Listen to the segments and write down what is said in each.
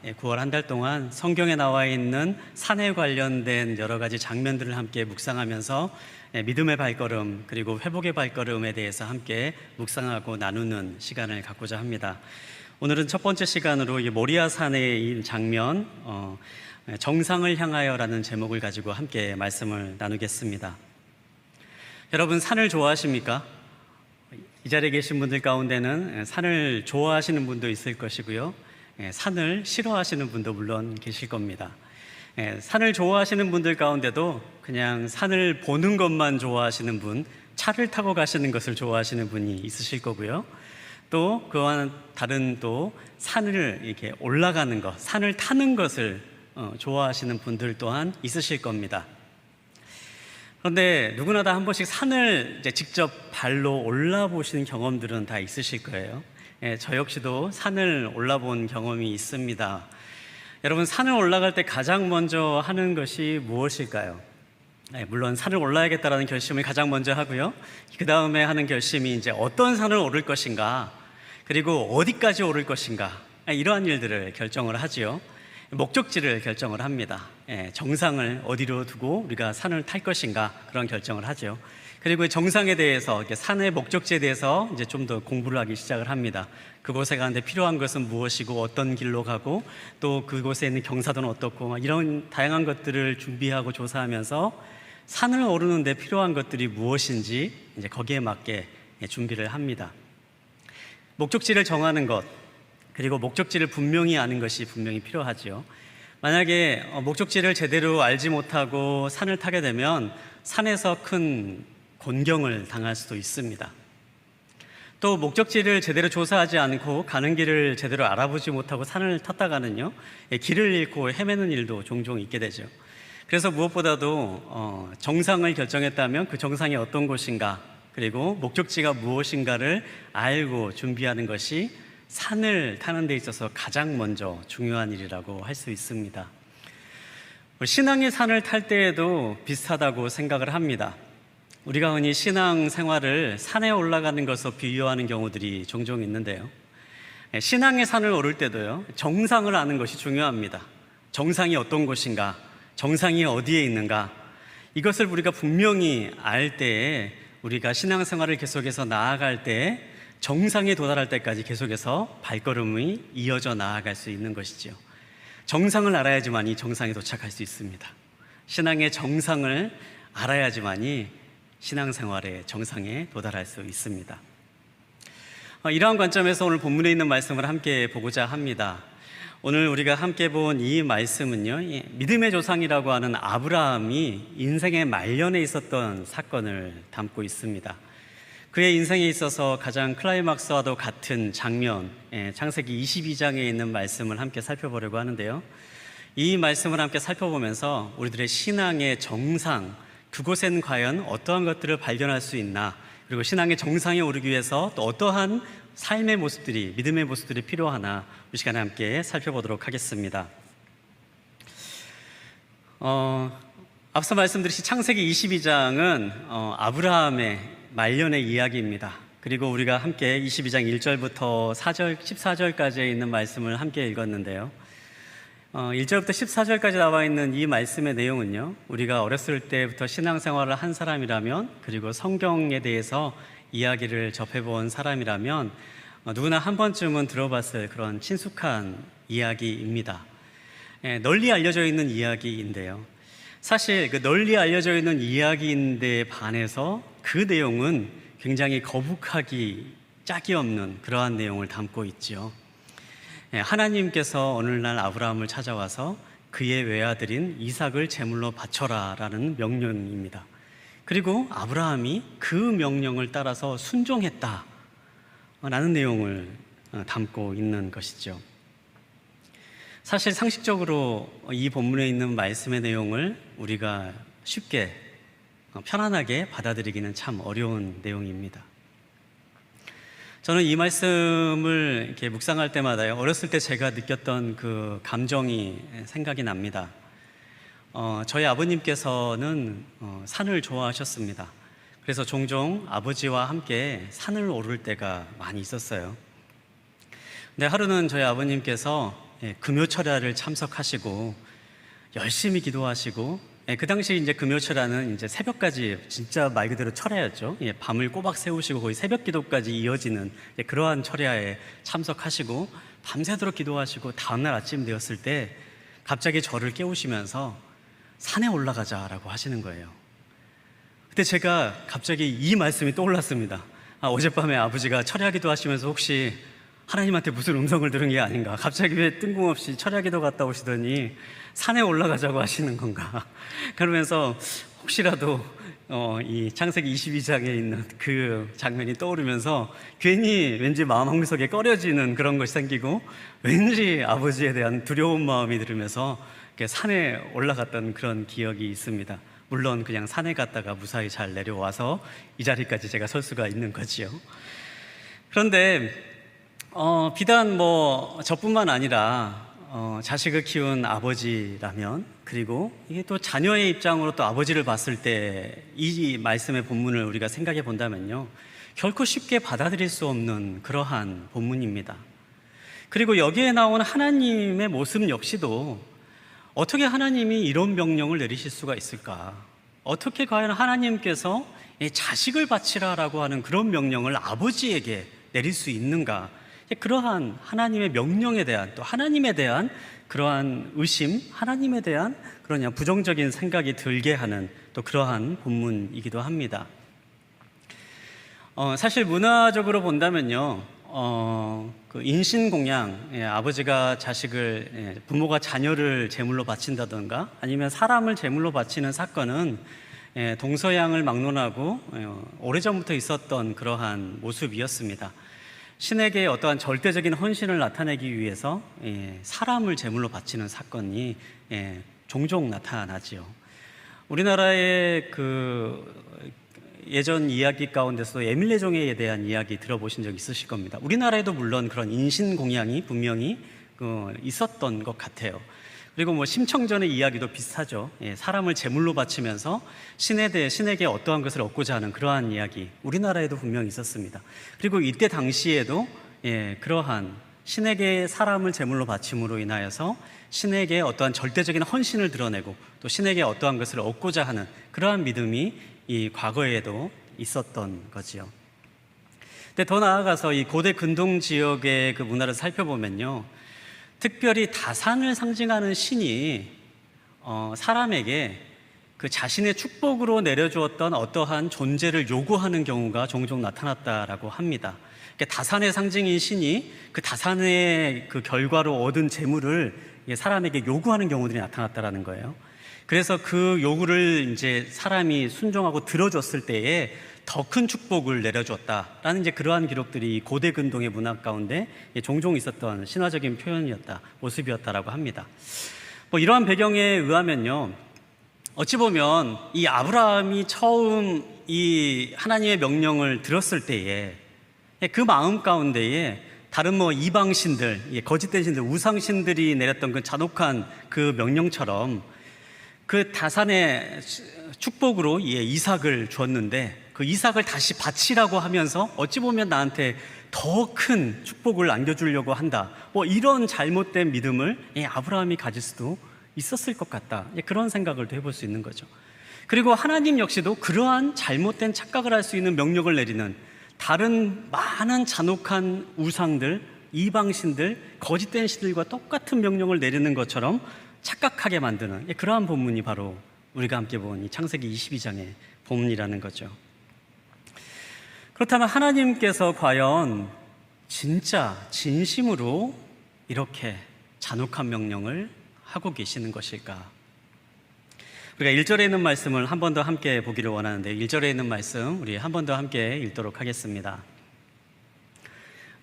9월 한 달 동안 성경에 나와 있는 산에 관련된 여러 가지 장면들을 함께 묵상하면서 믿음의 발걸음 그리고 회복의 발걸음에 대해서 함께 묵상하고 나누는 시간을 갖고자 합니다. 오늘은 첫 번째 시간으로 이 모리아 산의 장면 정상을 향하여라는 제목을 가지고 함께 말씀을 나누겠습니다. 여러분, 산을 좋아하십니까? 이 자리에 계신 분들 가운데는 산을 좋아하시는 분도 있을 것이고요, 산을 싫어하시는 분도 물론 계실 겁니다. 산을 좋아하시는 분들 가운데도 그냥 산을 보는 것만 좋아하시는 분, 차를 타고 가시는 것을 좋아하시는 분이 있으실 거고요, 또 그와는 다른 또 산을 이렇게 올라가는 것, 산을 타는 것을 좋아하시는 분들 또한 있으실 겁니다. 그런데 누구나 다 한 번씩 산을 직접 발로 올라보시는 경험들은 다 있으실 거예요. 저 역시도 산을 올라본 경험이 있습니다. 여러분, 산을 올라갈 때 가장 먼저 하는 것이 무엇일까요? 물론 산을 올라야겠다라는 결심을 가장 먼저 하고요, 그 다음에 하는 결심이 이제 어떤 산을 오를 것인가, 그리고 어디까지 오를 것인가, 이러한 일들을 결정을 하지요. 목적지를 결정을 합니다. 정상을 어디로 두고 우리가 산을 탈 것인가, 그런 결정을 하죠. 그리고 정상에 대해서, 산의 목적지에 대해서 이제 좀 더 공부를 하기 시작을 합니다. 그곳에 가는데 필요한 것은 무엇이고 어떤 길로 가고 또 그곳에 있는 경사도는 어떻고, 이런 다양한 것들을 준비하고 조사하면서 산을 오르는데 필요한 것들이 무엇인지 이제 거기에 맞게 준비를 합니다. 목적지를 정하는 것, 그리고 목적지를 분명히 아는 것이 분명히 필요하지요. 만약에 목적지를 제대로 알지 못하고 산을 타게 되면 산에서 큰 곤경을 당할 수도 있습니다. 또 목적지를 제대로 조사하지 않고 가는 길을 제대로 알아보지 못하고 산을 탔다가는요, 길을 잃고 헤매는 일도 종종 있게 되죠. 그래서 무엇보다도 정상을 결정했다면 그 정상이 어떤 곳인가, 그리고 목적지가 무엇인가를 알고 준비하는 것이 산을 타는 데 있어서 가장 먼저 중요한 일이라고 할 수 있습니다. 신앙의 산을 탈 때에도 비슷하다고 생각을 합니다. 우리가 흔히 신앙 생활을 산에 올라가는 것으로 비유하는 경우들이 종종 있는데요, 신앙의 산을 오를 때도요, 정상을 아는 것이 중요합니다. 정상이 어떤 곳인가, 정상이 어디에 있는가, 이것을 우리가 분명히 알 때에 우리가 신앙생활을 계속해서 나아갈 때 정상에 도달할 때까지 계속해서 발걸음이 이어져 나아갈 수 있는 것이지요. 정상을 알아야지만이 정상에 도착할 수 있습니다. 신앙의 정상을 알아야지만이 신앙생활의 정상에 도달할 수 있습니다. 이러한 관점에서 오늘 본문에 있는 말씀을 함께 보고자 합니다. 오늘 우리가 함께 본 이 말씀은요, 믿음의 조상이라고 하는 아브라함이 인생의 말년에 있었던 사건을 담고 있습니다. 그의 인생에 있어서 가장 클라이막스와도 같은 장면, 창세기 22장에 있는 말씀을 함께 살펴보려고 하는데요, 이 말씀을 함께 살펴보면서 우리들의 신앙의 정상, 그곳에는 과연 어떠한 것들을 발견할 수 있나, 그리고 신앙의 정상에 오르기 위해서 또 어떠한 삶의 모습들이, 믿음의 모습들이 필요하나, 이 시간에 함께 살펴보도록 하겠습니다. 앞서 말씀드린 창세기 22장은 아브라함의 말년의 이야기입니다. 그리고 우리가 함께 22장 1절부터 14절까지에 있는 말씀을 함께 읽었는데요, 1절부터 14절까지 나와 있는 이 말씀의 내용은요, 우리가 어렸을 때부터 신앙생활을 한 사람이라면, 그리고 성경에 대해서 이야기를 접해본 사람이라면 누구나 한 번쯤은 들어봤을 그런 친숙한 이야기입니다. 널리 알려져 있는 이야기인데요, 사실 그 널리 알려져 있는 이야기인데 반해서 그 내용은 굉장히 거북하기 짝이 없는 그러한 내용을 담고 있죠. 하나님께서 어느 날 아브라함을 찾아와서 그의 외아들인 이삭을 제물로 바쳐라 라는 명령입니다. 그리고 아브라함이 그 명령을 따라서 순종했다 라는 내용을 담고 있는 것이죠. 사실 상식적으로 이 본문에 있는 말씀의 내용을 우리가 쉽게 편안하게 받아들이기는 참 어려운 내용입니다. 저는 이 말씀을 이렇게 묵상할 때마다 어렸을 때 제가 느꼈던 그 감정이 생각이 납니다. 저희 아버님께서는 산을 좋아하셨습니다. 그래서 종종 아버지와 함께 산을 오를 때가 많이 있었어요. 근데 하루는 저희 아버님께서 금요철야를 참석하시고 열심히 기도하시고, 그 당시 이제 금요철야는 이제 새벽까지 진짜 말 그대로 철야였죠. 밤을 꼬박 세우시고 거의 새벽 기도까지 이어지는 그러한 철야에 참석하시고 밤새도록 기도하시고 다음날 아침 되었을 때 갑자기 저를 깨우시면서 산에 올라가자라고 하시는 거예요. 그때 제가 갑자기 이 말씀이 떠올랐습니다. 어젯밤에 아버지가 철야기도 하시면서 혹시 하나님한테 무슨 음성을 들은 게 아닌가, 갑자기 왜 뜬금없이 철야기도 갔다 오시더니 산에 올라가자고 하시는 건가, 그러면서 혹시라도 이 창세기 22장에 있는 그 장면이 떠오르면서 괜히 왠지 마음 한구석에 꺼려지는 그런 것이 생기고 왠지 아버지에 대한 두려운 마음이 들으면서 산에 올라갔던 그런 기억이 있습니다. 물론 그냥 산에 갔다가 무사히 잘 내려와서 이 자리까지 제가 설 수가 있는 거지요. 그런데 비단 저뿐만 아니라 자식을 키운 아버지라면, 그리고 이게 또 자녀의 입장으로 또 아버지를 봤을 때 이 말씀의 본문을 우리가 생각해 본다면요, 결코 쉽게 받아들일 수 없는 그러한 본문입니다. 그리고 여기에 나온 하나님의 모습 역시도 어떻게 하나님이 이런 명령을 내리실 수가 있을까? 어떻게 과연 하나님께서 자식을 바치라라고 하는 그런 명령을 아버지에게 내릴 수 있는가? 그러한 하나님의 명령에 대한, 또 하나님에 대한 그러한 의심, 하나님에 대한 그런 부정적인 생각이 들게 하는 또 그러한 본문이기도 합니다. 사실 문화적으로 본다면요, 그 인신공양, 아버지가 자식을, 부모가 자녀를 제물로 바친다던가 아니면 사람을 제물로 바치는 사건은 동서양을 막론하고 오래전부터 있었던 그러한 모습이었습니다. 신에게 어떠한 절대적인 헌신을 나타내기 위해서 사람을 제물로 바치는 사건이 종종 나타나지요. 우리나라의 그 예전 이야기 가운데서도 에밀레종에 대한 이야기 들어보신 적 있으실 겁니다. 우리나라에도 물론 그런 인신공양이 분명히 있었던 것 같아요. 그리고 심청전의 이야기도 비슷하죠. 사람을 제물로 바치면서 신에게 어떠한 것을 얻고자 하는 그러한 이야기, 우리나라에도 분명히 있었습니다. 그리고 이때 당시에도 그러한 신에게 사람을 제물로 바침으로 인하여서 신에게 어떠한 절대적인 헌신을 드러내고 또 신에게 어떠한 것을 얻고자 하는 그러한 믿음이 이 과거에도 있었던 거지요. 근데 더 나아가서 이 고대 근동 지역의 그 문화를 살펴보면요, 특별히 다산을 상징하는 신이 사람에게 그 자신의 축복으로 내려주었던 어떠한 존재를 요구하는 경우가 종종 나타났다라고 합니다. 그러니까 다산의 상징인 신이 그 다산의 그 결과로 얻은 재물을 사람에게 요구하는 경우들이 나타났다라는 거예요. 그래서 그 요구를 이제 사람이 순종하고 들어줬을 때에 더 큰 축복을 내려줬다라는 이제 그러한 기록들이 고대 근동의 문화 가운데 종종 있었던 신화적인 표현이었다, 모습이었다라고 합니다. 이러한 배경에 의하면요, 어찌 보면 이 아브라함이 처음 이 하나님의 명령을 들었을 때에 그 마음 가운데에 다른 이방신들, 거짓된 신들, 우상신들이 내렸던 그 잔혹한 그 명령처럼 그 다산의 축복으로 이삭을 주었는데 그 이삭을 다시 바치라고 하면서 어찌 보면 나한테 더 큰 축복을 안겨주려고 한다, 이런 잘못된 믿음을 아브라함이 가질 수도 있었을 것 같다, 그런 생각을 또 해볼 수 있는 거죠. 그리고 하나님 역시도 그러한 잘못된 착각을 할 수 있는 명령을 내리는 다른 많은 잔혹한 우상들, 이방신들, 거짓된 신들과 똑같은 명령을 내리는 것처럼 착각하게 만드는 그러한 본문이 바로 우리가 함께 본 이 창세기 22장의 본문이라는 거죠. 그렇다면 하나님께서 과연 진짜 진심으로 이렇게 잔혹한 명령을 하고 계시는 것일까? 우리가 1절에 있는 말씀을 한 번 더 함께 보기를 원하는데, 1절에 있는 말씀 우리 한 번 더 함께 읽도록 하겠습니다.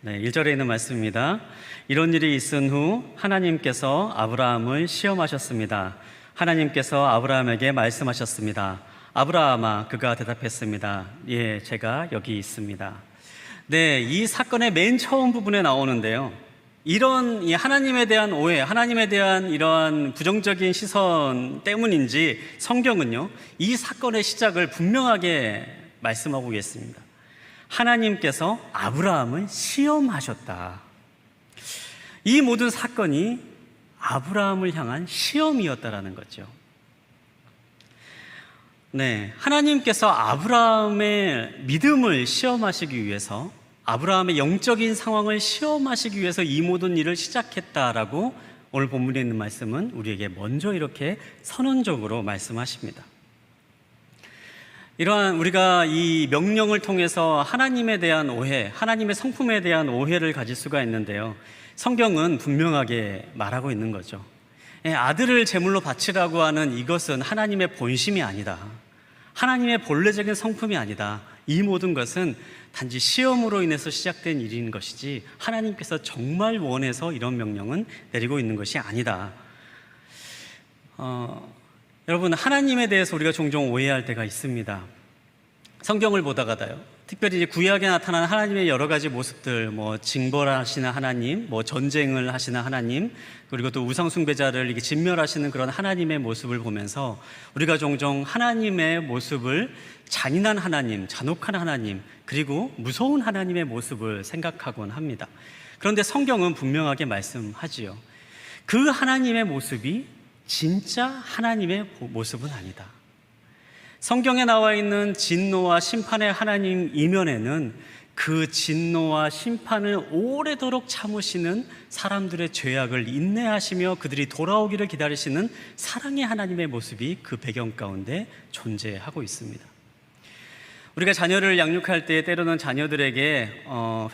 네, 1절에 있는 말씀입니다. 이런 일이 있은 후 하나님께서 아브라함을 시험하셨습니다. 하나님께서 아브라함에게 말씀하셨습니다. 아브라함아, 그가 대답했습니다. 예, 제가 여기 있습니다. 네, 이 사건의 맨 처음 부분에 나오는데요, 이런 하나님에 대한 오해, 하나님에 대한 이러한 부정적인 시선 때문인지 성경은요, 이 사건의 시작을 분명하게 말씀하고 있습니다. 하나님께서 아브라함을 시험하셨다. 이 모든 사건이 아브라함을 향한 시험이었다라는 거죠. 네, 하나님께서 아브라함의 믿음을 시험하시기 위해서, 아브라함의 영적인 상황을 시험하시기 위해서 이 모든 일을 시작했다라고 오늘 본문에 있는 말씀은 우리에게 먼저 이렇게 선언적으로 말씀하십니다. 이러한 우리가 이 명령을 통해서 하나님에 대한 오해, 하나님의 성품에 대한 오해를 가질 수가 있는데요, 성경은 분명하게 말하고 있는 거죠. 아들을 제물로 바치라고 하는 이것은 하나님의 본심이 아니다, 하나님의 본래적인 성품이 아니다. 이 모든 것은 단지 시험으로 인해서 시작된 일인 것이지 하나님께서 정말 원해서 이런 명령은 내리고 있는 것이 아니다. 여러분, 하나님에 대해서 우리가 종종 오해할 때가 있습니다. 성경을 보다가요, 특별히 이제 구약에 나타나는 하나님의 여러 가지 모습들, 징벌하시는 하나님, 전쟁을 하시는 하나님, 그리고 또 우상 숭배자를 이렇게 진멸하시는 그런 하나님의 모습을 보면서 우리가 종종 하나님의 모습을 잔인한 하나님, 잔혹한 하나님, 그리고 무서운 하나님의 모습을 생각하곤 합니다. 그런데 성경은 분명하게 말씀하지요. 그 하나님의 모습이 진짜 하나님의 모습은 아니다. 성경에 나와 있는 진노와 심판의 하나님 이면에는 그 진노와 심판을 오래도록 참으시는 사람들의 죄악을 인내하시며 그들이 돌아오기를 기다리시는 사랑의 하나님의 모습이 그 배경 가운데 존재하고 있습니다. 우리가 자녀를 양육할 때 때로는 자녀들에게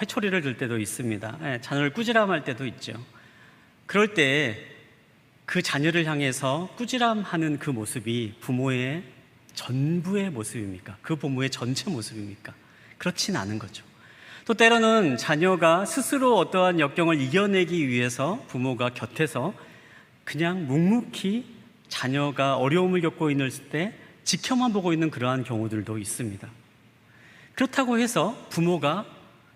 회초리를 들 때도 있습니다. 자녀를 꾸지람할 때도 있죠. 그럴 때 그 자녀를 향해서 꾸지람하는 그 모습이 부모의 전부의 모습입니까? 그 부모의 전체 모습입니까? 그렇진 않은 거죠. 또 때로는 자녀가 스스로 어떠한 역경을 이겨내기 위해서 부모가 곁에서 그냥 묵묵히 자녀가 어려움을 겪고 있을 때 지켜만 보고 있는 그러한 경우들도 있습니다. 그렇다고 해서 부모가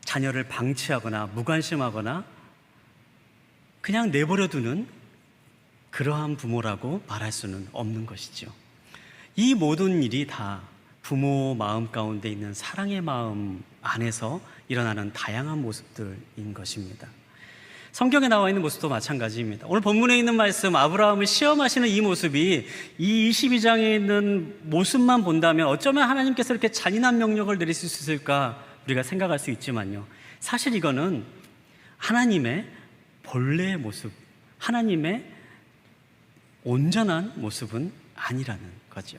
자녀를 방치하거나 무관심하거나 그냥 내버려 두는 그러한 부모라고 말할 수는 없는 것이죠. 이 모든 일이 다 부모 마음 가운데 있는 사랑의 마음 안에서 일어나는 다양한 모습들인 것입니다. 성경에 나와 있는 모습도 마찬가지입니다. 오늘 본문에 있는 말씀, 아브라함을 시험하시는 이 모습이 이 22장에 있는 모습만 본다면 어쩌면 하나님께서 이렇게 잔인한 명령을 내리실 수 있을까 우리가 생각할 수 있지만요, 사실 이거는 하나님의 본래의 모습, 하나님의 온전한 모습은 아니라는 거죠.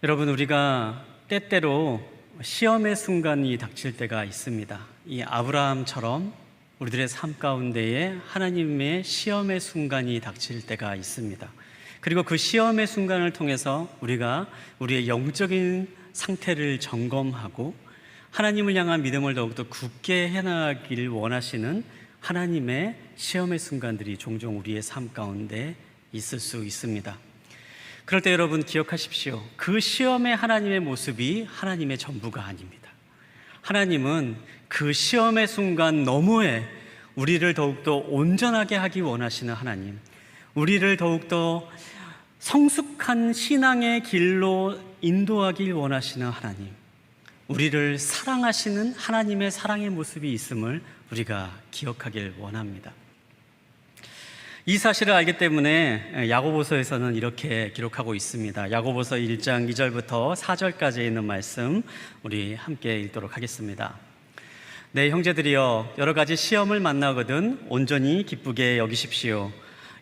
여러분, 우리가 때때로 시험의 순간이 닥칠 때가 있습니다. 이 아브라함처럼 우리들의 삶 가운데에 하나님의 시험의 순간이 닥칠 때가 있습니다. 그리고 그 시험의 순간을 통해서 우리가 우리의 영적인 상태를 점검하고 하나님을 향한 믿음을 더욱더 굳게 해나가길 원하시는 하나님의 시험의 순간들이 종종 우리의 삶 가운데 있을 수 있습니다. 그럴 때 여러분 기억하십시오. 그 시험의 하나님의 모습이 하나님의 전부가 아닙니다. 하나님은 그 시험의 순간 너머에 우리를 더욱더 온전하게 하기 원하시는 하나님, 우리를 더욱더 성숙한 신앙의 길로 인도하길 원하시는 하나님, 우리를 사랑하시는 하나님의 사랑의 모습이 있음을 우리가 기억하길 원합니다. 이 사실을 알기 때문에 야고보서에서는 이렇게 기록하고 있습니다. 야고보서 1장 2절부터 4절까지 있는 말씀 우리 함께 읽도록 하겠습니다. 네, 형제들이여, 여러 가지 시험을 만나거든 온전히 기쁘게 여기십시오.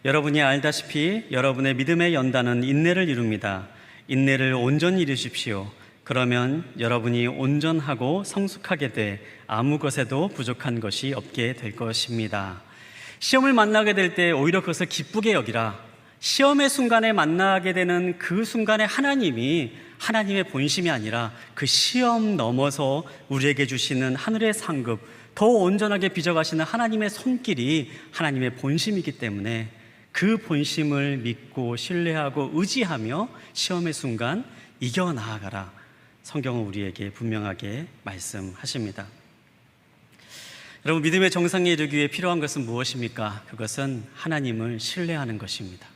여러분이 알다시피 여러분의 믿음의 연단은 인내를 이룹니다. 인내를 온전히 이루십시오. 그러면 여러분이 온전하고 성숙하게 돼 아무 것에도 부족한 것이 없게 될 것입니다. 시험을 만나게 될 때 오히려 그것을 기쁘게 여기라. 시험의 순간에 만나게 되는 그 순간에 하나님이 하나님의 본심이 아니라 그 시험 넘어서 우리에게 주시는 하늘의 상급, 더 온전하게 빚어가시는 하나님의 손길이 하나님의 본심이기 때문에 그 본심을 믿고 신뢰하고 의지하며 시험의 순간 이겨나아가라. 성경은 우리에게 분명하게 말씀하십니다. 여러분, 믿음의 정상에 이르기 위해 필요한 것은 무엇입니까? 그것은 하나님을 신뢰하는 것입니다.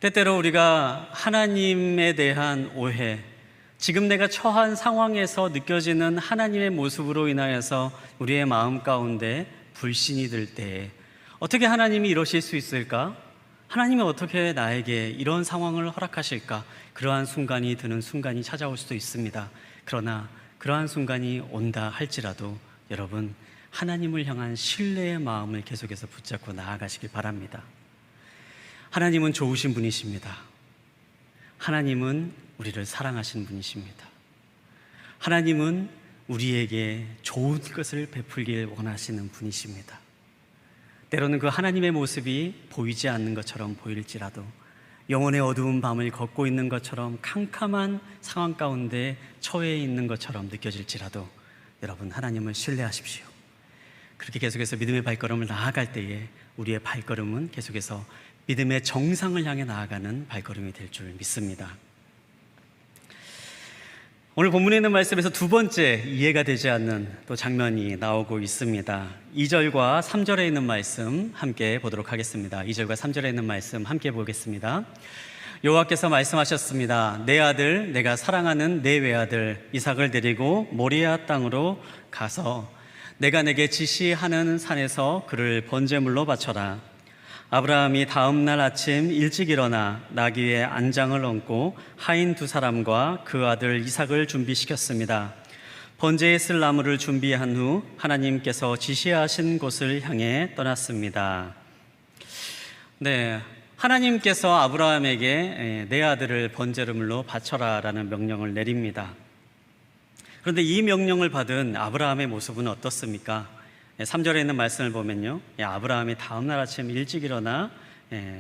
때때로 우리가 하나님에 대한 오해, 지금 내가 처한 상황에서 느껴지는 하나님의 모습으로 인하여서 우리의 마음 가운데 불신이 들 때 어떻게 하나님이 이러실 수 있을까? 하나님이 어떻게 나에게 이런 상황을 허락하실까? 그러한 순간이 드는 순간이 찾아올 수도 있습니다. 그러나 그러한 순간이 온다 할지라도 여러분, 하나님을 향한 신뢰의 마음을 계속해서 붙잡고 나아가시길 바랍니다. 하나님은 좋으신 분이십니다. 하나님은 우리를 사랑하시는 분이십니다. 하나님은 우리에게 좋은 것을 베풀길 원하시는 분이십니다. 때로는 그 하나님의 모습이 보이지 않는 것처럼 보일지라도, 영혼의 어두운 밤을 걷고 있는 것처럼 캄캄한 상황 가운데 처해 있는 것처럼 느껴질지라도 여러분, 하나님을 신뢰하십시오. 그렇게 계속해서 믿음의 발걸음을 나아갈 때에 우리의 발걸음은 계속해서 믿음의 정상을 향해 나아가는 발걸음이 될 줄 믿습니다. 오늘 본문에 있는 말씀에서 두 번째 이해가 되지 않는 또 장면이 나오고 있습니다. 2절과 3절에 있는 말씀 함께 보도록 하겠습니다. 2절과 3절에 있는 말씀 함께 보겠습니다. 여호와께서 말씀하셨습니다. 내 아들, 내가 사랑하는 내 외아들 이삭을 데리고 모리아 땅으로 가서 내가 내게 지시하는 산에서 그를 번제물로 바쳐라. 아브라함이 다음 날 아침 일찍 일어나 나귀 위에 안장을 얹고 하인 두 사람과 그 아들 이삭을 준비시켰습니다. 번제에 쓸 나무를 준비한 후 하나님께서 지시하신 곳을 향해 떠났습니다. 네, 하나님께서 아브라함에게 내 아들을 번제물로 바쳐라라는 명령을 내립니다. 그런데 이 명령을 받은 아브라함의 모습은 어떻습니까? 3절에 있는 말씀을 보면요, 아브라함이 다음 날 아침 일찍 일어나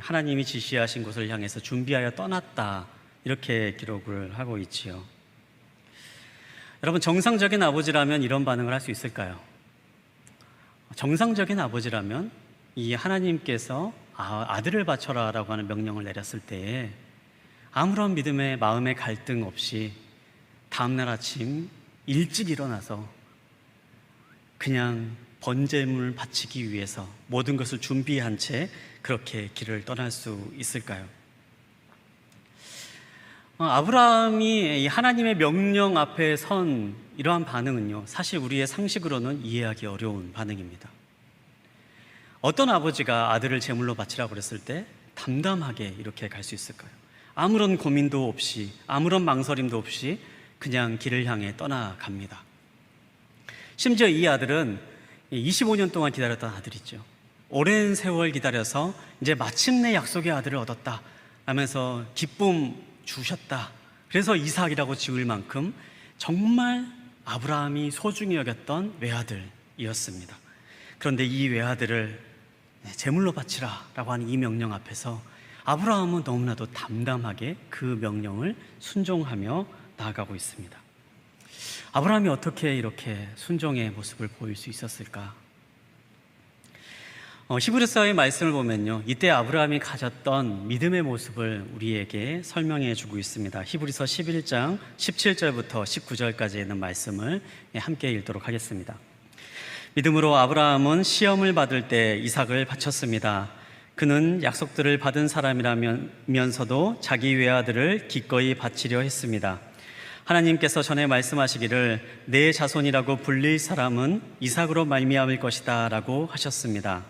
하나님이 지시하신 곳을 향해서 준비하여 떠났다, 이렇게 기록을 하고 있지요. 여러분, 정상적인 아버지라면 이런 반응을 할 수 있을까요? 정상적인 아버지라면 이 하나님께서 아들을 바쳐라 라고 하는 명령을 내렸을 때에 아무런 믿음의 마음의 갈등 없이 다음 날 아침 일찍 일어나서 그냥 번제물을 바치기 위해서 모든 것을 준비한 채 그렇게 길을 떠날 수 있을까요? 아브라함이 하나님의 명령 앞에 선 이러한 반응은요, 사실 우리의 상식으로는 이해하기 어려운 반응입니다. 어떤 아버지가 아들을 제물로 바치라고 그랬을 때 담담하게 이렇게 갈 수 있을까요? 아무런 고민도 없이, 아무런 망설임도 없이 그냥 길을 향해 떠나갑니다. 심지어 이 아들은 25년 동안 기다렸던 아들이죠. 오랜 세월 기다려서 이제 마침내 약속의 아들을 얻었다 하면서 기쁨 주셨다. 그래서 이삭이라고 지을 만큼 정말 아브라함이 소중히 여겼던 외아들이었습니다. 그런데 이 외아들을 제물로 바치라 라고 하는 이 명령 앞에서 아브라함은 너무나도 담담하게 그 명령을 순종하며 나아가고 있습니다. 아브라함이 어떻게 이렇게 순종의 모습을 보일 수 있었을까? 히브리서의 말씀을 보면요, 이때 아브라함이 가졌던 믿음의 모습을 우리에게 설명해 주고 있습니다. 히브리서 11장 17절부터 19절까지 있는 말씀을 함께 읽도록 하겠습니다. 믿음으로 아브라함은 시험을 받을 때 이삭을 바쳤습니다. 그는 약속들을 받은 사람이라면서도 자기 외아들을 기꺼이 바치려 했습니다. 하나님께서 전에 말씀하시기를 내 자손이라고 불릴 사람은 이삭으로 말미암을 것이다 라고 하셨습니다.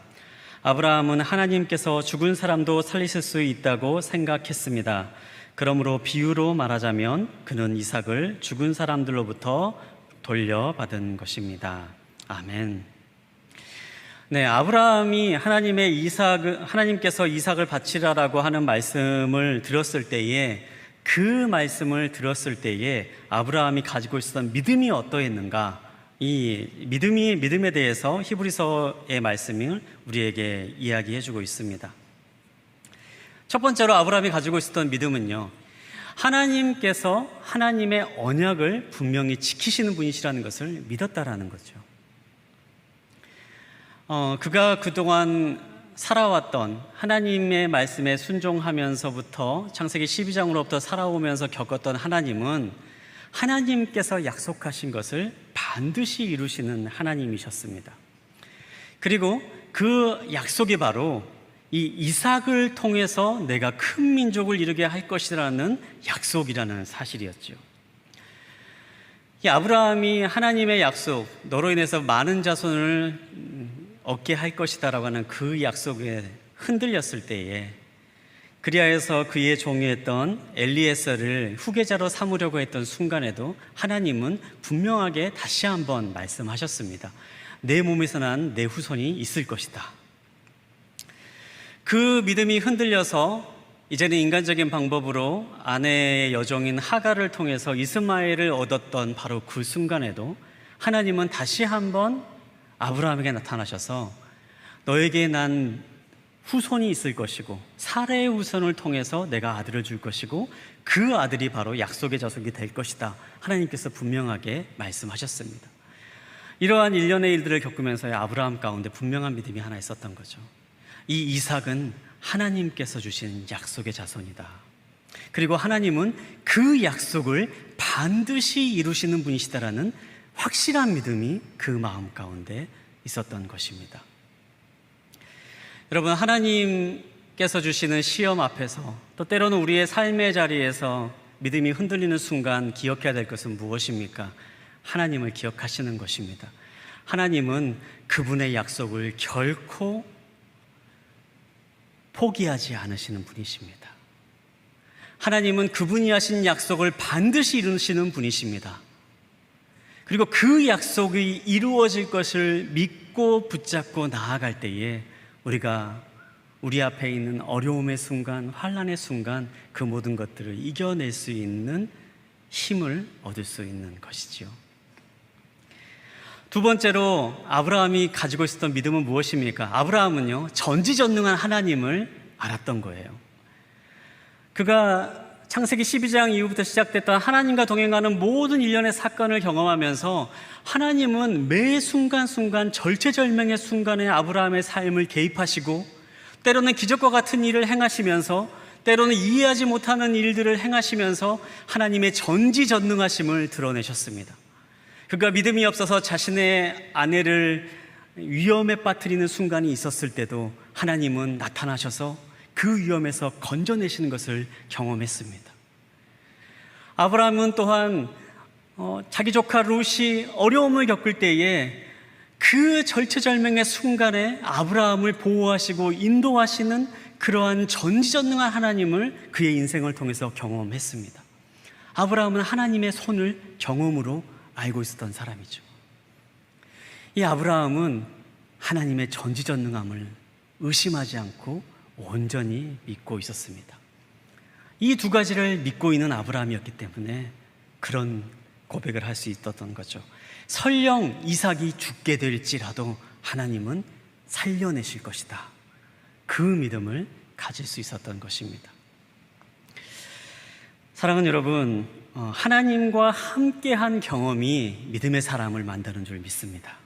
아브라함은 하나님께서 죽은 사람도 살리실 수 있다고 생각했습니다. 그러므로 비유로 말하자면 그는 이삭을 죽은 사람들로부터 돌려받은 것입니다. 아멘. 네, 아브라함이 하나님께서 이삭을 바치라라고 하는 말씀을 들었을 때에, 그 말씀을 들었을 때에 아브라함이 가지고 있었던 믿음이 어떠했는가, 이 믿음에 대해서 히브리서의 말씀을 우리에게 이야기해주고 있습니다. 첫 번째로 아브라함이 가지고 있었던 믿음은요, 하나님께서 하나님의 언약을 분명히 지키시는 분이시라는 것을 믿었다라는 거죠. 그가 그동안 살아왔던 하나님의 말씀에 순종하면서부터 창세기 12장으로부터 살아오면서 겪었던 하나님은 하나님께서 약속하신 것을 반드시 이루시는 하나님이셨습니다. 그리고 그 약속이 바로 이 이삭을 통해서 내가 큰 민족을 이루게 할 것이라는 약속이라는 사실이었죠. 이 아브라함이 하나님의 약속, 너로 인해서 많은 자손을 얻게 할 것이다라고 하는 그 약속에 흔들렸을 때에 그리하여서 그의 종이었던 엘리에서를 후계자로 삼으려고 했던 순간에도 하나님은 분명하게 다시 한번 말씀하셨습니다. 내 몸에서 난 내 후손이 있을 것이다. 그 믿음이 흔들려서 이제는 인간적인 방법으로 아내의 여종인 하갈을 통해서 이스마엘을 얻었던 바로 그 순간에도 하나님은 다시 한번 아브라함에게 나타나셔서 너에게 난 후손이 있을 것이고 사라의 후손을 통해서 내가 아들을 줄 것이고 그 아들이 바로 약속의 자손이 될 것이다. 하나님께서 분명하게 말씀하셨습니다. 이러한 일련의 일들을 겪으면서 아브라함 가운데 분명한 믿음이 하나 있었던 거죠. 이 이삭은 하나님께서 주신 약속의 자손이다. 그리고 하나님은 그 약속을 반드시 이루시는 분이시다라는 확실한 믿음이 그 마음 가운데 있었던 것입니다. 여러분, 하나님께서 주시는 시험 앞에서 또 때로는 우리의 삶의 자리에서 믿음이 흔들리는 순간 기억해야 될 것은 무엇입니까? 하나님을 기억하시는 것입니다. 하나님은 그분의 약속을 결코 포기하지 않으시는 분이십니다. 하나님은 그분이 하신 약속을 반드시 이루시는 분이십니다. 그리고 그 약속이 이루어질 것을 믿고 붙잡고 나아갈 때에 우리가 우리 앞에 있는 어려움의 순간, 환난의 순간 그 모든 것들을 이겨낼 수 있는 힘을 얻을 수 있는 것이지요. 두 번째로 아브라함이 가지고 있었던 믿음은 무엇입니까? 아브라함은요, 전지전능한 하나님을 알았던 거예요. 그가 창세기 12장 이후부터 시작됐던 하나님과 동행하는 모든 일련의 사건을 경험하면서 하나님은 매 순간순간 절체절명의 순간에 아브라함의 삶을 개입하시고 때로는 기적과 같은 일을 행하시면서 때로는 이해하지 못하는 일들을 행하시면서 하나님의 전지전능하심을 드러내셨습니다. 그가 믿음이 없어서 자신의 아내를 위험에 빠뜨리는 순간이 있었을 때도 하나님은 나타나셔서 그 위험에서 건져내시는 것을 경험했습니다. 아브라함은 또한 자기 조카 롯이 어려움을 겪을 때에 그 절체절명의 순간에 아브라함을 보호하시고 인도하시는 그러한 전지전능한 하나님을 그의 인생을 통해서 경험했습니다. 아브라함은 하나님의 손을 경험으로 알고 있었던 사람이죠. 이 아브라함은 하나님의 전지전능함을 의심하지 않고 온전히 믿고 있었습니다. 이 두 가지를 믿고 있는 아브라함이었기 때문에 그런 고백을 할 수 있었던 거죠. 설령 이삭이 죽게 될지라도 하나님은 살려내실 것이다. 그 믿음을 가질 수 있었던 것입니다. 사랑하는 여러분, 하나님과 함께한 경험이 믿음의 사람을 만드는 줄 믿습니다.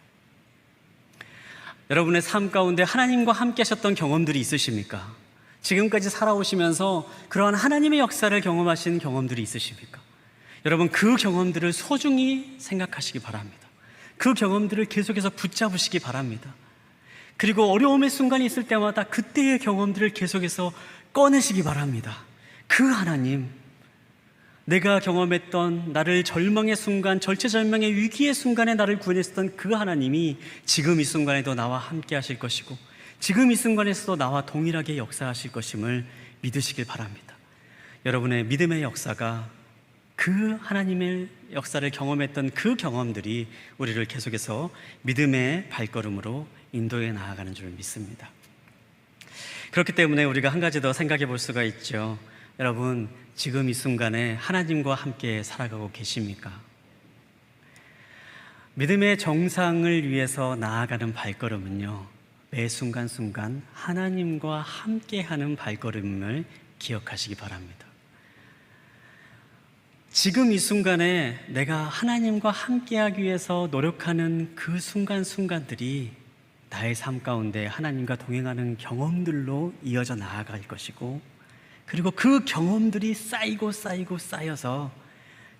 여러분의 삶 가운데 하나님과 함께 하셨던 경험들이 있으십니까? 지금까지 살아오시면서 그러한 하나님의 역사를 경험하신 경험들이 있으십니까? 여러분, 그 경험들을 소중히 생각하시기 바랍니다. 그 경험들을 계속해서 붙잡으시기 바랍니다. 그리고 어려움의 순간이 있을 때마다 그때의 경험들을 계속해서 꺼내시기 바랍니다. 그 하나님, 내가 경험했던 나를 절망의 순간, 절체절명의 위기의 순간에 나를 구원했었던 그 하나님이 지금 이 순간에도 나와 함께 하실 것이고 지금 이 순간에서도 나와 동일하게 역사하실 것임을 믿으시길 바랍니다. 여러분의 믿음의 역사가 그 하나님의 역사를 경험했던 그 경험들이 우리를 계속해서 믿음의 발걸음으로 인도해 나아가는 줄 믿습니다. 그렇기 때문에 우리가 한 가지 더 생각해 볼 수가 있죠. 여러분, 지금 이 순간에 하나님과 함께 살아가고 계십니까? 믿음의 정상을 위해서 나아가는 발걸음은요, 매 순간순간 하나님과 함께하는 발걸음을 기억하시기 바랍니다. 지금 이 순간에 내가 하나님과 함께하기 위해서 노력하는 그 순간순간들이 나의 삶 가운데 하나님과 동행하는 경험들로 이어져 나아갈 것이고, 그리고 그 경험들이 쌓여서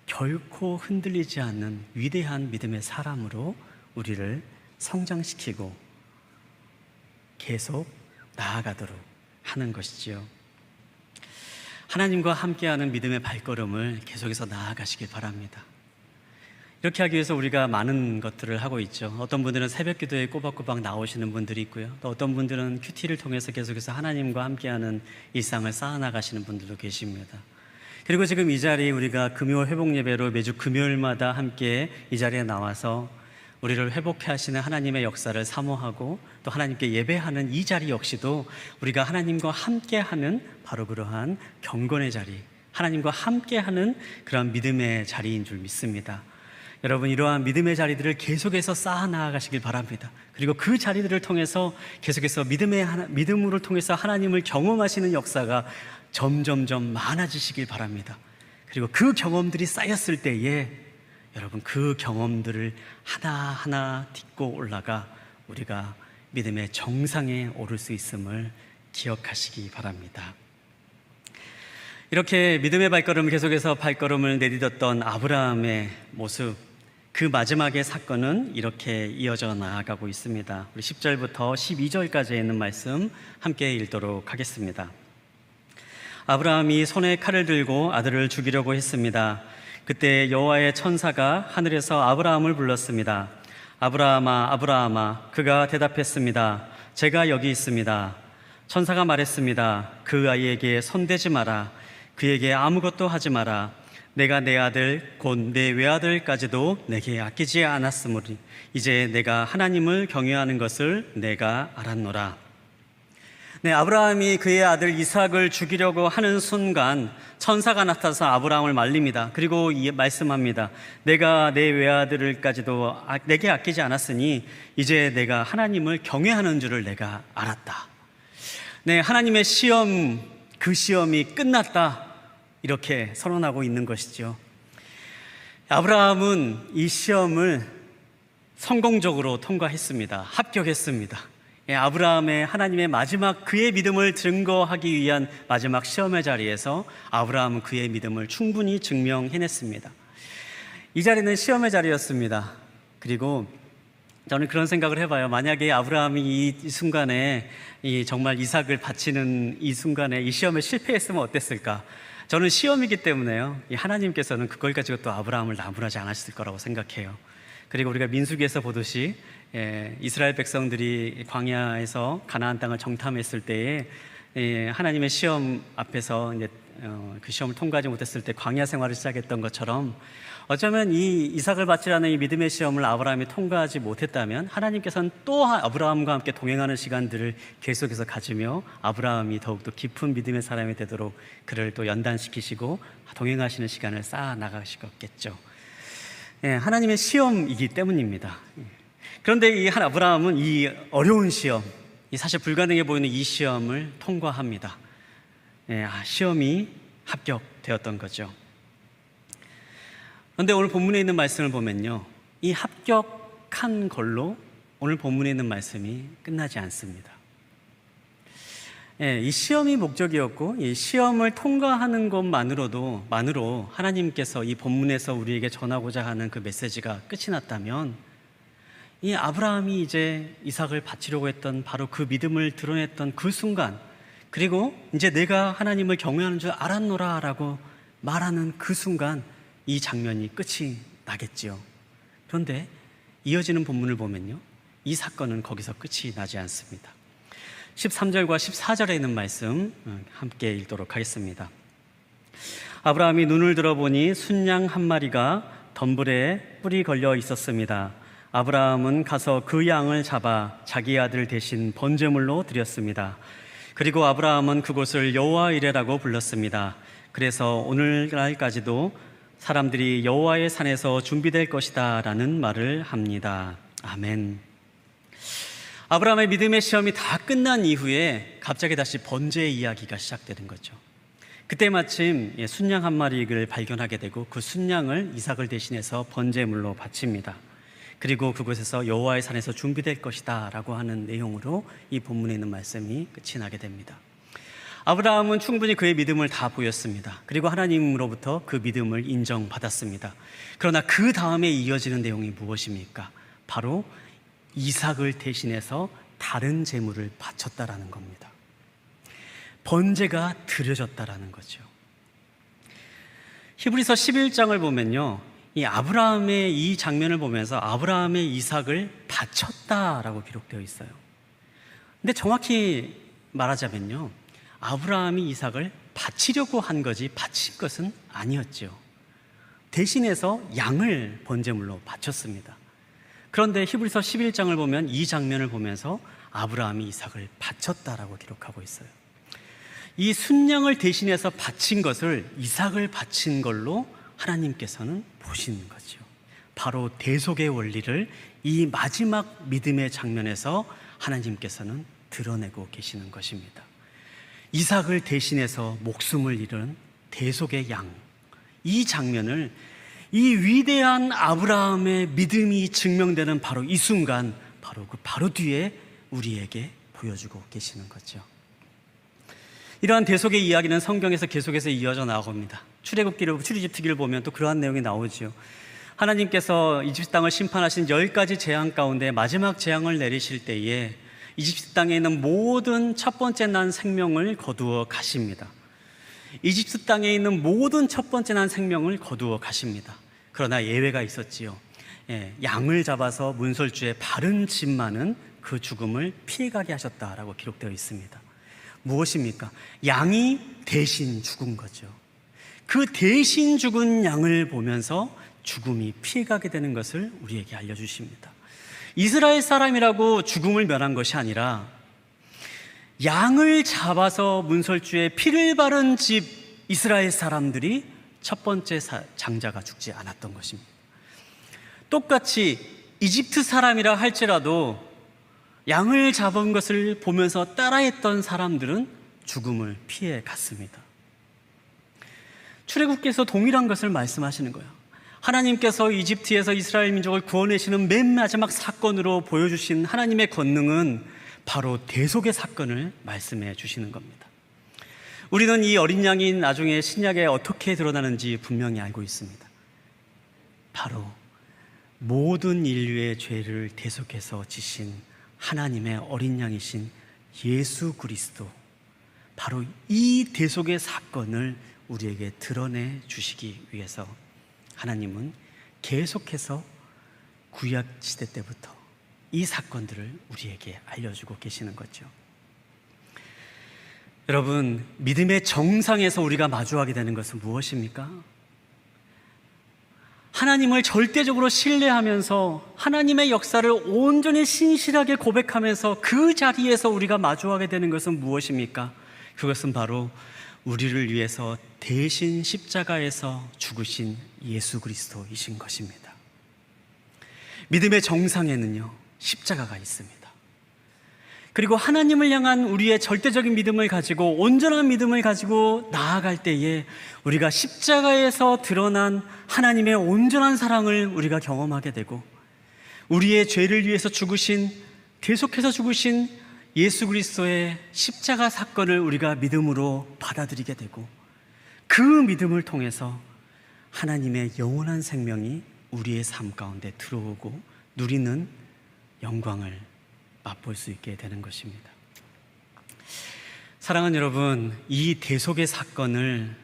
결코 흔들리지 않는 위대한 믿음의 사람으로 우리를 성장시키고 계속 나아가도록 하는 것이지요. 하나님과 함께하는 믿음의 발걸음을 계속해서 나아가시길 바랍니다. 이렇게 하기 위해서 우리가 많은 것들을 하고 있죠. 어떤 분들은 새벽 기도에 꼬박꼬박 나오시는 분들이 있고요. 또 어떤 분들은 큐티를 통해서 계속해서 하나님과 함께하는 일상을 쌓아나가시는 분들도 계십니다. 그리고 지금 이 자리에 우리가 금요 회복 예배로 매주 금요일마다 함께 이 자리에 나와서 우리를 회복해 하시는 하나님의 역사를 사모하고 또 하나님께 예배하는 이 자리 역시도 우리가 하나님과 함께하는 바로 그러한 경건의 자리, 하나님과 함께하는 그런 믿음의 자리인 줄 믿습니다. 여러분, 이러한 믿음의 자리들을 계속해서 쌓아나가시길 바랍니다. 그리고 그 자리들을 통해서 계속해서 믿음으로 통해서 하나님을 경험하시는 역사가 점점점 많아지시길 바랍니다. 그리고 그 경험들이 쌓였을 때에 여러분, 그 경험들을 하나하나 딛고 올라가 우리가 믿음의 정상에 오를 수 있음을 기억하시기 바랍니다. 이렇게 믿음의 발걸음을 계속해서 발걸음을 내딛었던 아브라함의 모습, 그 마지막의 사건은 이렇게 이어져 나아가고 있습니다. 우리 10절부터 12절까지 있는 말씀 함께 읽도록 하겠습니다. 아브라함이 손에 칼을 들고 아들을 죽이려고 했습니다. 그때 여호와의 천사가 하늘에서 아브라함을 불렀습니다. 아브라함아, 아브라함아. 그가 대답했습니다. 제가 여기 있습니다. 천사가 말했습니다. 그 아이에게 손대지 마라. 그에게 아무것도 하지 마라. 내가 내 아들 곧 내 외아들까지도 내게 아끼지 않았으므로 이제 내가 하나님을 경외하는 것을 내가 알았노라. 네, 아브라함이 그의 아들 이삭을 죽이려고 하는 순간 천사가 나타나서 아브라함을 말립니다. 그리고 말씀합니다. 내가 내 외아들까지도 내게 아끼지 않았으니 이제 내가 하나님을 경외하는 줄을 내가 알았다. 네, 하나님의 시험, 그 시험이 끝났다, 이렇게 선언하고 있는 것이죠. 아브라함은 이 시험을 성공적으로 통과했습니다. 합격했습니다. 아브라함의 하나님의 마지막 그의 믿음을 증거하기 위한 마지막 시험의 자리에서 아브라함은 그의 믿음을 충분히 증명해냈습니다. 이 자리는 시험의 자리였습니다. 그리고 저는 그런 생각을 해봐요. 만약에 아브라함이 이 순간에 정말 이삭을 바치는 이 순간에 이 시험에 실패했으면 어땠을까? 저는 시험이기 때문에요, 하나님께서는 그걸 가지고 또 아브라함을 나무라지 않았을 거라고 생각해요. 그리고 우리가 민수기에서 보듯이 이스라엘 백성들이 광야에서 가나안 땅을 정탐했을 때에 하나님의 시험 앞에서 이제 그 시험을 통과하지 못했을 때 광야 생활을 시작했던 것처럼 어쩌면 이 이삭을 바치라는 이 믿음의 시험을 아브라함이 통과하지 못했다면 하나님께서는 또 아브라함과 함께 동행하는 시간들을 계속해서 가지며 아브라함이 더욱더 깊은 믿음의 사람이 되도록 그를 또 연단시키시고 동행하시는 시간을 쌓아 나가시겠죠. 하나님의 시험이기 때문입니다. 그런데 이 아브라함은 이 어려운 시험, 사실 불가능해 보이는 이 시험을 통과합니다. 시험이 합격되었던 거죠. 그런데 오늘 본문에 있는 말씀을 보면요, 이 합격한 걸로 오늘 본문에 있는 말씀이 끝나지 않습니다. 이 시험이 목적이었고 이 시험을 통과하는 것만으로 하나님께서 이 본문에서 우리에게 전하고자 하는 그 메시지가 끝이 났다면 이 아브라함이 이제 이삭을 바치려고 했던 바로 그 믿음을 드러냈던 그 순간, 그리고 이제 내가 하나님을 경외하는 줄 알았노라 라고 말하는 그 순간 이 장면이 끝이 나겠지요. 그런데 이어지는 본문을 보면요, 이 사건은 거기서 끝이 나지 않습니다. 13절과 14절에 있는 말씀 함께 읽도록 하겠습니다. 아브라함이 눈을 들어보니 순양 한 마리가 덤불에 뿔이 걸려 있었습니다. 아브라함은 가서 그 양을 잡아 자기 아들 대신 번제물로 드렸습니다. 그리고 아브라함은 그곳을 여호와 이레라고 불렀습니다. 그래서 오늘날까지도 사람들이 여호와의 산에서 준비될 것이다 라는 말을 합니다. 아멘. 아브라함의 믿음의 시험이 다 끝난 이후에 갑자기 다시 번제의 이야기가 시작되는 거죠. 그때 마침 순양 한 마리를 발견하게 되고 그 순양을 이삭을 대신해서 번제물로 바칩니다. 그리고 그곳에서 여호와의 산에서 준비될 것이다 라고 하는 내용으로 이 본문에 있는 말씀이 끝이 나게 됩니다. 아브라함은 충분히 그의 믿음을 다 보였습니다. 그리고 하나님으로부터 그 믿음을 인정받았습니다. 그러나 그 다음에 이어지는 내용이 무엇입니까? 바로 이삭을 대신해서 다른 제물을 바쳤다라는 겁니다. 번제가 드려졌다라는 거죠. 히브리서 11장을 보면요, 이 아브라함의 이 장면을 보면서 아브라함의 이삭을 바쳤다라고 기록되어 있어요. 근데 정확히 말하자면요, 아브라함이 이삭을 바치려고 한 거지 바친 것은 아니었죠. 대신해서 양을 번제물로 바쳤습니다. 그런데 히브리서 11장을 보면 이 장면을 보면서 아브라함이 이삭을 바쳤다라고 기록하고 있어요. 이 순양을 대신해서 바친 것을 이삭을 바친 걸로 하나님께서는 보시는 거죠. 바로 대속의 원리를 이 마지막 믿음의 장면에서 하나님께서는 드러내고 계시는 것입니다. 이삭을 대신해서 목숨을 잃은 대속의 양, 이 장면을 이 위대한 아브라함의 믿음이 증명되는 바로 이 순간, 바로 뒤에 우리에게 보여주고 계시는 거죠. 이러한 대속의 이야기는 성경에서 계속해서 이어져 나옵니다. 출애굽기를 보면 또 그러한 내용이 나오죠. 하나님께서 이집트 땅을 심판하신 10가지 재앙 가운데 마지막 재앙을 내리실 때에 이집트 땅에 있는 모든 첫 번째 난 생명을 거두어 가십니다. 이집트 땅에 있는 모든 첫 번째 난 생명을 거두어 가십니다. 그러나 예외가 있었지요. 양을 잡아서 문설주에 바른 집만은 그 죽음을 피해가게 하셨다라고 기록되어 있습니다. 무엇입니까? 양이 대신 죽은 거죠. 그 대신 죽은 양을 보면서 죽음이 피해가게 되는 것을 우리에게 알려주십니다. 이스라엘 사람이라고 죽음을 면한 것이 아니라 양을 잡아서 문설주에 피를 바른 집 이스라엘 사람들이 첫 번째 장자가 죽지 않았던 것입니다. 똑같이 이집트 사람이라 할지라도 양을 잡은 것을 보면서 따라했던 사람들은 죽음을 피해 갔습니다. 출애굽기에서 동일한 것을 말씀하시는 거예요. 하나님께서 이집트에서 이스라엘 민족을 구원하시는 맨 마지막 사건으로 보여주신 하나님의 권능은 바로 대속의 사건을 말씀해 주시는 겁니다. 우리는 이 어린 양이 나중에 신약에 어떻게 드러나는지 분명히 알고 있습니다. 바로 모든 인류의 죄를 대속해서 지신 하나님의 어린 양이신 예수 그리스도, 바로 이 대속의 사건을 우리에게 드러내 주시기 위해서 하나님은 계속해서 구약 시대 때부터 이 사건들을 우리에게 알려주고 계시는 거죠. 여러분, 믿음의 정상에서 우리가 마주하게 되는 것은 무엇입니까? 하나님을 절대적으로 신뢰하면서 하나님의 역사를 온전히 신실하게 고백하면서 그 자리에서 우리가 마주하게 되는 것은 무엇입니까? 그것은 바로 우리를 위해서 대신 십자가에서 죽으신 예수 그리스도이신 것입니다. 믿음의 정상에는요, 십자가가 있습니다. 그리고 하나님을 향한 우리의 절대적인 믿음을 가지고 온전한 믿음을 가지고 나아갈 때에 우리가 십자가에서 드러난 하나님의 온전한 사랑을 우리가 경험하게 되고, 우리의 죄를 위해서 죽으신, 계속해서 죽으신 예수 그리스도의 십자가 사건을 우리가 믿음으로 받아들이게 되고, 그 믿음을 통해서 하나님의 영원한 생명이 우리의 삶 가운데 들어오고 누리는 영광을 맛볼 수 있게 되는 것입니다. 사랑하는 여러분, 이 대속의 사건을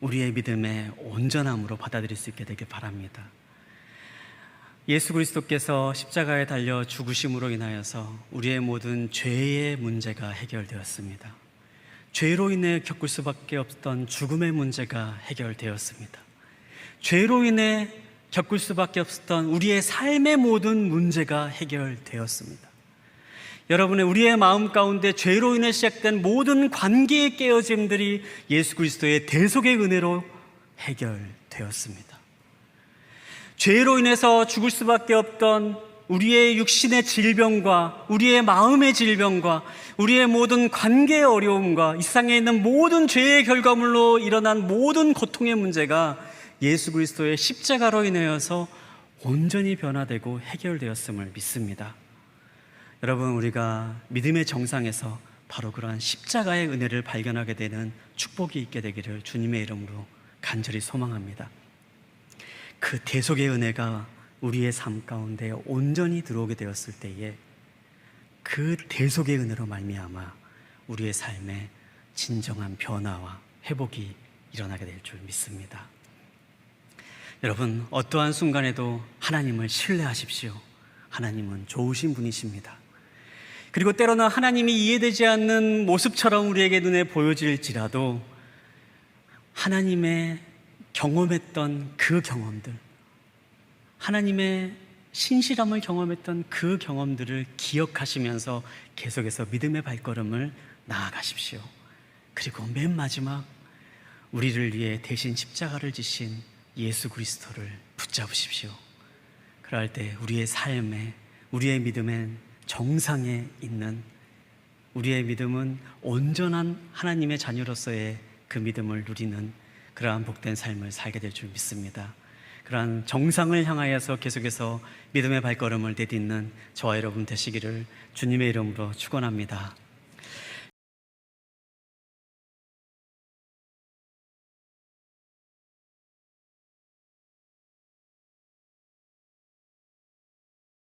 우리의 믿음의 온전함으로 받아들일 수 있게 되길 바랍니다. 예수 그리스도께서 십자가에 달려 죽으심으로 인하여서 우리의 모든 죄의 문제가 해결되었습니다. 죄로 인해 겪을 수밖에 없던 죽음의 문제가 해결되었습니다. 죄로 인해 겪을 수밖에 없었던 우리의 삶의 모든 문제가 해결되었습니다. 여러분의 우리의 마음 가운데 죄로 인해 시작된 모든 관계의 깨어짐들이 예수 그리스도의 대속의 은혜로 해결되었습니다. 죄로 인해서 죽을 수밖에 없던 우리의 육신의 질병과 우리의 마음의 질병과 우리의 모든 관계의 어려움과 이 세상에 있는 모든 죄의 결과물로 일어난 모든 고통의 문제가 예수 그리스도의 십자가로 인하여서 온전히 변화되고 해결되었음을 믿습니다. 여러분, 우리가 믿음의 정상에서 바로 그러한 십자가의 은혜를 발견하게 되는 축복이 있게 되기를 주님의 이름으로 간절히 소망합니다. 그 대속의 은혜가 우리의 삶 가운데 온전히 들어오게 되었을 때에 그 대속의 은혜로 말미암아 우리의 삶에 진정한 변화와 회복이 일어나게 될 줄 믿습니다. 여러분, 어떠한 순간에도 하나님을 신뢰하십시오. 하나님은 좋으신 분이십니다. 그리고 때로는 하나님이 이해되지 않는 모습처럼 우리에게 눈에 보여질지라도 하나님의 경험했던 그 경험들, 하나님의 신실함을 경험했던 그 경험들을 기억하시면서 계속해서 믿음의 발걸음을 나아가십시오. 그리고 맨 마지막, 우리를 위해 대신 십자가를 지신 예수 그리스도를 붙잡으십시오. 그럴 때 우리의 삶에, 우리의 믿음엔 정상에 있는, 우리의 믿음은 온전한 하나님의 자녀로서의 그 믿음을 누리는 그러한 복된 삶을 살게 될 줄 믿습니다. 그러한 정상을 향하여서 계속해서 믿음의 발걸음을 내딛는 저와 여러분 되시기를 주님의 이름으로 축원합니다.